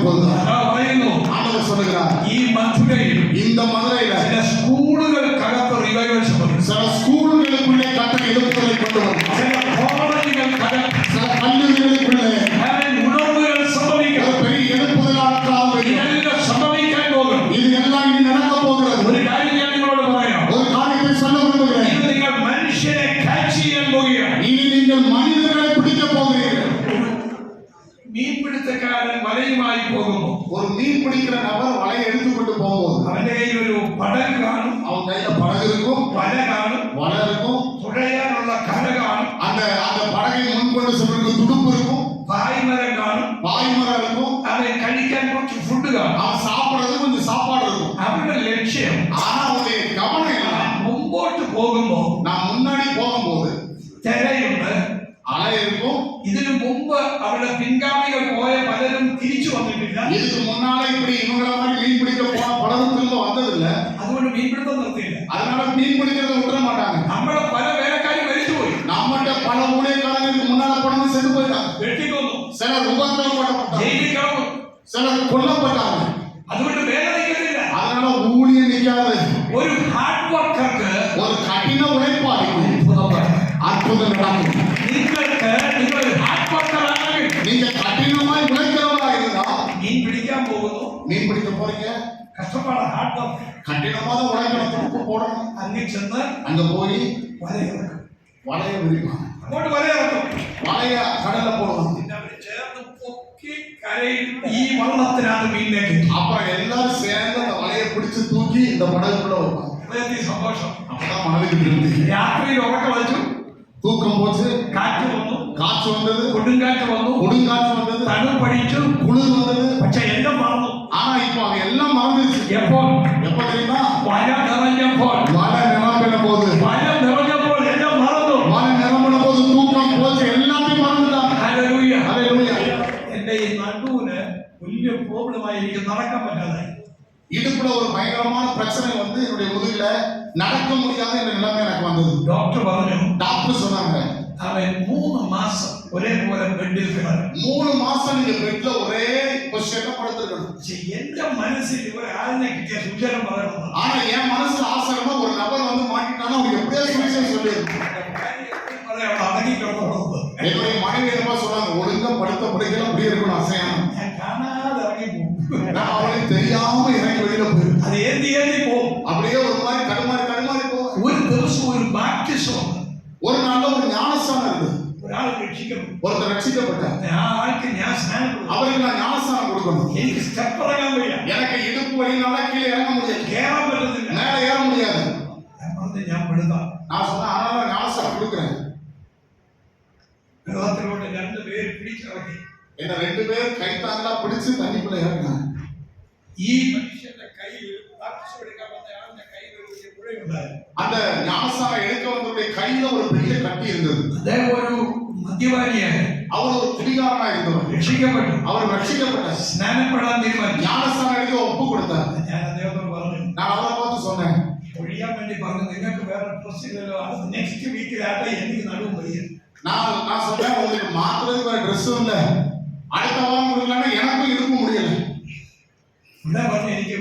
இப்போதுதான் ஆண்டவர் சொல்லுகிறார். இந்த மதுரையில சில ஸ்கூலுகளுக்குள்ளே கட்ட எழுப்புதலை கொண்டு வரும். சில கல்லூரிகளுக்குள்ளே ஒரு பெரிய எழுப்புதலாற்றால் இது எல்லாம் இனி நடக்க போகிறது. ஒரு காரியத்தை சொல்ல விரும்புகிறேன். இனி நீங்கள் மனிதர்களை பிடிக்க போகிறீர்கள். மீன்பிடித்தக்காரன் வலையுமாய் போகும். ஒரு மீன் பிடிக்கிற நபர் வலையை எடுத்துக்கொண்டு போகும்போது அவன் கையில் ஒரு படகு காணும். அவன் கையில படகு இருக்கும், வலை காணும், வலை இருக்கும், துடையால் உள்ள கரை காணும். அந்த படகை முன்கொண்டு சொல்றதுக்கு துடுப்பு இருக்கும், பாய்மரம் காணும், பாய்மரம் இருக்கும். அவன் கழிக்கான் கொஞ்சம் ஃபுட்டு காணும். அவன் சாப்பிடுறது கொஞ்சம் சாப்பாடு இருக்கும். அவனோட லட்சியம். ஆனா அவனுடைய கவனம் என்ன? மும்போட்டு போகும்போது நான் முன்னாடி போகும்போது திரையுണ്ട്, அலை இருக்கும். ഇതിനു മുമ്പ് അവിടെ പിൻഗാമികൾ പോയ പലരും തിരിച്ചു വന്നിട്ടില്ല. இதுக்கு முன்னால இப்படி இவங்கள மாதிரி மீன் பிடிக்க போன பலரும் திரும்ப வந்ததில்ல. അതുകൊണ്ട് മീൻപിടുത്തം നിർത്തിയില്ല. அதனால மீன் பிடிக்கிறத விட்டுற மாட்டாங்க. നമ്മളെ പല വേലക്കാരും മരിച്ചു പോയി. நம்மகிட்ட பல ஊழியக்காரங்களுக்கு முன்னால போனது செத்து போயிட்டாங்க. വെട്ടിക്കൊന്നു, சிலர் உபத்திரவப்பட்டாங்க, ജയിലിൽ കിടന്നു, சிலர் கொல்லப்பட்டாங்க. അതുകൊണ്ട് വേല നിൽക്കുന്നില്ല. அதனால ஊழியம் நிக்காது. ഒരു ഹാർഡ് വർക്കർക്ക്, ஒரு கடின உழைப்பாளிக்கு அற்புதம் நடக்கும். നിങ്ങൾ ഹാർഡ് വർക്കർ ആണെങ്കിൽ, நீங்க கடினமாய் உழைக்கிறவரா இருந்தா மீன் பிடிക്കാൻ പോകുന്നു, மீன் பிடிக்க போறீங்க, കഷ്ടപ്പാട് ഹാർഡ് വർക്ക്, கடினமான உழைக்கணும், துடுப்பு போடணும். അങ്ങ് ചെന്ന് அங்க போய் വലയിറക്കും, வலைய விரிப்பாங்க, അങ്ങോട്ട് വലയിറക്കും, வலைய கடல்ல போடுவாங்க. പിന്നെ അവര് ചേർന്ന് പൊക്കി കരയിൽ ഈ വള്ളത്തിനകത്ത് മീനിലേക്ക് அப்புறம் எல்லாரும் சேர்ந்து அந்த வலையை பிடிச்சு தூக்கி இந்த படகுக்குள்ள வைப்பாங்க. സന്തോഷം. அப்பதான் மனதுக்கு திருப்தி. രാത്രിയിൽ ഉറക്കം വച്ചു, தூக்கம் போச்சு, കാറ്റ് വന്നു, காற்று வந்தது, കൊടുങ്കാറ്റ് വന്നു, கொடுங்காற்று வந்தது, തണുപ്പടിച്ചു, குளிர் வந்தது. പക്ഷെ എല്ലാം മറന്നു. ஆனா இப்போ அது எல்லாம் மறந்துச்சு. എപ്പോൾ? எப்ப தெரியுமா? വല നിറഞ്ഞപ്പോൾ, வலை நிரம்பின போது, വല നിറഞ്ഞപ്പോൾ എല്ലാം മറന്നു. வலை நிரம்பின போது தூக்கம் போச்சு, எல்லாத்தையும் மறந்துட்டாங்க. ഹല്ലേലൂയ. ஹல்லேலூயா. എന്റെ ഈ നടുവിന് വലിയ പ്രോബ്ലമായി, എനിക്ക് നടക്കാൻ പറ്റാതായി. இடுப்புல ஒரு பயங்கரமான பிரச்சனை வந்து என்னுடைய முதுகுல நடக்க முடியாத என்ற நிலைமை எனக்கு வந்தது. ഡോക്ടർ പറഞ്ഞു, டாக்டர் சொன்னாங்க, അവൻ 3 മാസം ഒരേപോലെ ബെഡിൽ കിടന്നു. 3 மாசம் நீங்க பெட்ல ஒரே பொசிஷன்ல படுத்துக்கணும். എന്റെ മനസ്സിൽ ഇവരെ ആളിനെ കിട്ടിയ സുചരം പറയണം. ஆனா என் மனசுல ஆசைமா ஒரு நபர் வந்து மாட்டிட்டானா அவங்க எப்படியா சுவிசேஷம் சொல்லிருக்கணும். അടങ്ങി കിടന്നു. என்னுடைய மனைவி என்னமா சொன்னாங்க, ஒழுங்கா படுத்த படுக்கையில அப்படியே இருக்கணும், அசையாம. ഞാൻ കാണാതെ ഇറങ്ങി പോകും. நான் அவளுக்கு தெரியாம இறங்கி வெளியில போயிரு. അത് ഏന്തി പോകും. அப்படியே ஒரு மாதிரி கடுமாறி போகும். ഒരു ദിവസം ഒരു ബാപ്റ്റിസം ഉണ്ട്. ஒரு நாள்ல ஒரு ஞானஸ்தானம் இருந்தது. ഒരാൾ രക്ഷിക്കണം. ஒருத்தர் ரட்சிக்கப்பட்டார். ആ ആൾക്ക് ഞാൻ സ്നാനം കൊടുക്കണം. அவருக்கு நான் ஞானஸ்தானம் கொடுக்கணும். എനിക്ക് സ്റ്റെപ്പ് ഇറങ്ങാൻ വയ്യ. எனக்கு இடுப்பு வலினால கீழே இறங்க முடியாது, കേറാൻ പറ്റത്തില്ല, மேலே ஏற முடியாது. ഞാൻ പെടുത്താം. நான் சொன்னேன், அதனால ஞானஸ்தானம் கொடுக்குறேன். വെള്ളത്തിലൂടെ 2 പേര് പിടിച്ചിറക്കി. என்ன 2 பேர் கைத்தாங்களா பிடிச்சு தண்ணிக்குள்ள இறங்கினாங்க. ഈ മനുഷ്യന്റെ കയ്യിൽ ബാപ്റ്റിസം എടുക്കാൻ വന്ന ആളുടെ കയ്യിൽ ഒരു മുഴയുണ്ടായിരുന്നു. அந்த ஞானஸ்தானம் எடுக்க வந்தவருடைய கையில ஒரு பெரிய கட்டி இருந்தது. അദ്ദേഹം ഒരു മദ്യപാനിയാണ്. அவர் ஒரு குடிகாரனா இருந்தவர். രക്ഷിക്കപ്പെട്ടു. அவர் ரட்சிக்கப்பட்டார். സ്നാനപ്പെടാൻ തീരുമാനിച്ചു. ஞானஸ்தானம் எடுக்க ஒப்பு கொடுத்தார். ഞാൻ അദ്ദേഹത്തോട് പറഞ്ഞു, நான் அவரை பார்த்து சொன்னேன், ഒഴിയാൻ വേണ്ടി പറഞ്ഞു, നിങ്ങൾക്ക് വേറെ ഡ്രസ് ഇല്ലല്ലോ, അത് നെക്സ്റ്റ് വീക്കിലാട്ടെ, എനിക്ക് നടുവും വയ്യ. நான் சொன்னேன், உங்களுக்கு மாத்துறதுக்கு வேற ட்ரெஸ்ஸும் இல்ல, அடுத்த வாரம் கொடுக்கலன்னா எனக்கும் இருக்க முடியல. ഇവിടെ പറഞ്ഞു, എനിക്ക്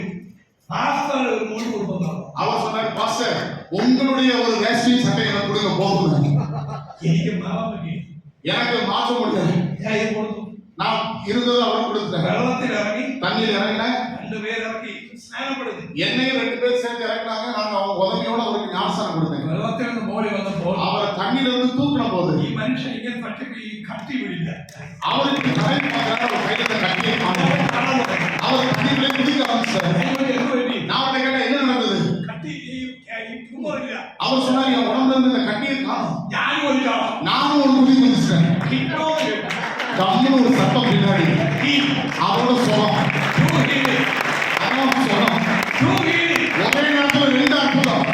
പാസ്റ്റർ ഒരു മുണ്ട് കൊടുക്കുന്നു. அவர் சொன்னார், பாஸ்டர் உங்களுடைய ஒரு வேஷ்டி சட்டை எனக்கு கொடுங்க போதும். എനിക്ക് മാറാൻ പറ്റി, எனக்கு மாற்ற முடியாது. ഞാൻ ഇത് കൊടുത്തു. நான் இருந்தது அவர் கொடுத்தேன். വെള്ളത്തിൽ ഇറങ്ങി, தண்ணியில் இறங்கினேன். 2 പേര് ഇറക്കി സ്നാനപ്പെടുത്തി. என்னையும் 2 பேர் சேர்ந்து இறங்கினாங்க. நான் அவங்க உதவியோட அவருக்கு ஞானஸ்தானம் கொடுத்தேன். വെള്ളത്തിൽ നിന്ന് മോളി വന്നപ്പോൾ அவர் தண்ணியில இருந்து தூக்கின போது ഈ മനുഷ്യൻ ഇങ്ങനെ തട്ടിപ്പ് ഈ കട്ടി പിടില്ല. அவருக்கு தலை பார்க்கற ஒரு கையில கட்டியை காணோம். அவர் தண்ணிக்குள்ளே குதிக்க ஆரம்பிச்சார். நான் அவர்கிட்ட கேட்டேன், என்ன நடந்தது? கட்டி தும்புறிല്ല. அவர் சொன்னார், என் உடம்புல இருந்து இந்த கட்டியை காணோம். நானும் ஒரு குதி குதிச்சிட்டேன். கம்முன்னு ஒரு சத்தம் பின்னாடி, அவரோட சொலம், அதான் சொலம். ஒரே நேரத்துல 2 அற்புதம்.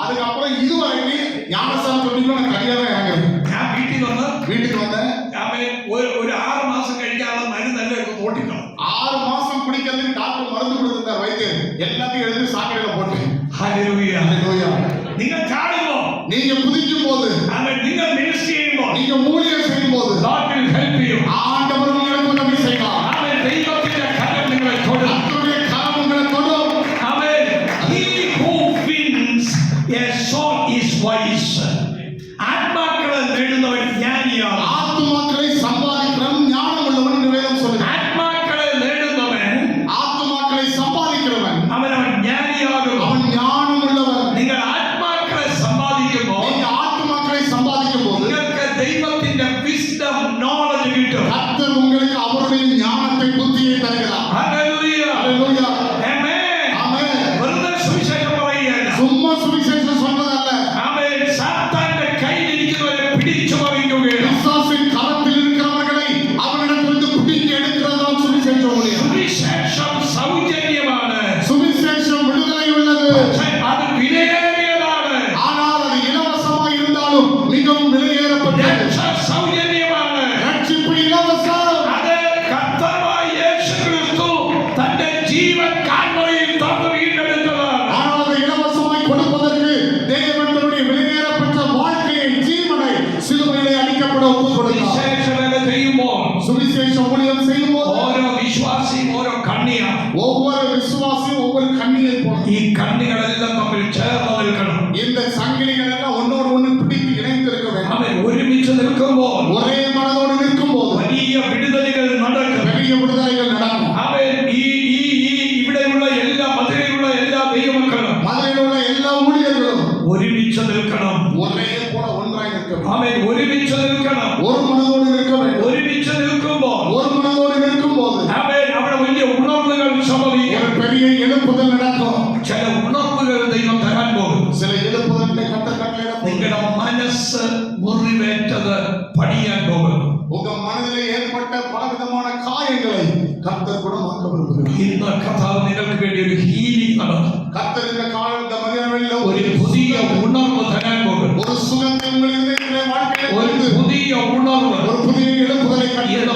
அதுக்கப்புறம் இதுவரைக்கும் ஞானஸ்தானம் சொல்லிட்டு நான் கையால இறங்குறேன். வீட்டுக்கு வந்தேன். ഒരു 6 മാസം കഴിക്കാനുള്ള മരുന്നെല്ലാം എടുത്ത് ഓട്ടിക്കണം. 6 மாசம் குடிக்கிறதுக்கு டாக்டர் மருந்து கொடுத்திருந்தார் வைத்தியர். எல்லாத்தையும் எடுத்து சாக்கடையில போட்டேன். ഹല്ലേലൂയ. ஹல்லேலூயா. നിങ്ങൾ ചാടുമ്പോൾ, நீங்க குதிக்கும் போது, നിങ്ങൾ മിനിസ്ട്രി ചെയ്യുമ്പോൾ, நீங்க ஊழியம் செய்யும் போது God will help you. ஆண்டவர் എടുക്കുകയാണ്. பிசாசின் கரத்தில் இருக்கிறவர்களை அவனிடத்திலிருந்து பிடிங்கி எடுக்கிறதுதான் சுவிசேஷ ஊழியம். സുവിശേഷം സൗജന്യമാണ്. சுவிசேஷம் விடுதலை உள்ளது. പക്ഷേ അത് വിലയേറിയതാണ്. ஆனால் அது இலவசமாக இருந்தாலும் மிகவும் விலையேறப்பட்டது. രക്ഷ സൗജന്യമാണ്. ரட்சிப்பு இலவசம். അത് കർത്താവായ യേശു ക്രിസ്തു തന്റെ ജീവൻ കാൽവരിയിൽ തന്നു വീണ്ടെടുത്തതാണ്. ஆனால் அதை இலவசமாய் கொடுப்பதற்கு தேவன் தன்னுடைய விலையேறப்பட்ட வாழ்க்கையை ஜீவனை சிலுவையிலே அடிக்கப்பட ஒப்புக் கொடுத்தார். വിശേഷ വേല ചെയ്യുമ്പോൾ சுவிசேஷ ஊழியம் செய்யும்போது ഓരോ വിശ്വാസിയും ഓരോ കണ്ണിയാണ്. ஒவ்வொரு விசுவாசியும் ஒவ்வொரு கண்ணியை போல ഈ കണ്ണികളെല്ലാം തമ്മിൽ ചേർന്ന് നിൽക്കണം. இந்த சங்கிலிகள் எல்லாம் ஒன்னோடு ஒன்று பிடித்து இணைந்திருக்க வேண்டும். അവൻ ഒരുമിച്ച് നിൽക്കുമ്പോൾ ஒரே மனதோடு நிற்கும் போது വലിയ വിടുതലുകൾ നടക്കും. பெரிய விடுதலைகள் நடக்கும். അവൻ ഇവിടെയുള്ള എല്ലാ മധുരയിലുള്ള എല്ലാ ദൈവമക്കളും மதுரையில் உள்ள எல்லா ஊழியர்களும் ഒരുമിച്ച് നിൽക്കണം. ஒரே போல ஒன்றாய் நிற்க வேண்டும். അവൻ ഒരുമിച്ച് നിൽക്കണം. ஒரு மனதோடு நிற்க வேண்டும். ഒരുമിച്ച് നിൽക്കുമ്പോൾ ஒரு மனதோடு நிற்கும் போது അവൻ അവിടെ വലിയ ഉണർവുകൾ സംഭവിക്കും. ஒரு பெரிய எழுப்புதல் நடக்கும். ചില ഉണർവുകൾ ദൈവം തരാൻ പോകും. சில எழுப்புதல்களை கட்டளையிட നിങ്ങളുടെ മനസ്സ് മുറിവേറ്റത് പണിയാൻ പോകുന്നു. உங்க மனதிலே ஏற்பட்ட பலவிதமான காயங்களை கர்த்தர் குணமாக்க விரும்புகிறார். ഇന്ന് കർത്താവ് നിങ്ങൾക്ക് വേണ്ടി ഒരു ഹീലിംഗ് നടത്തും. கர்த்தர் இந்த காலத்த மதியவெளியில ഒരു പുതിയ ഉണർവ് തരാൻ പോകും. ஒரு சுகத்தை உங்கள் இதயத்திலே வாழ்க்கையிலே ഒരു கொடுத்து പുതിയ ഉണർവ് ஒரு புதிய எழுப்புதலை ഇന്ന് கட்டிட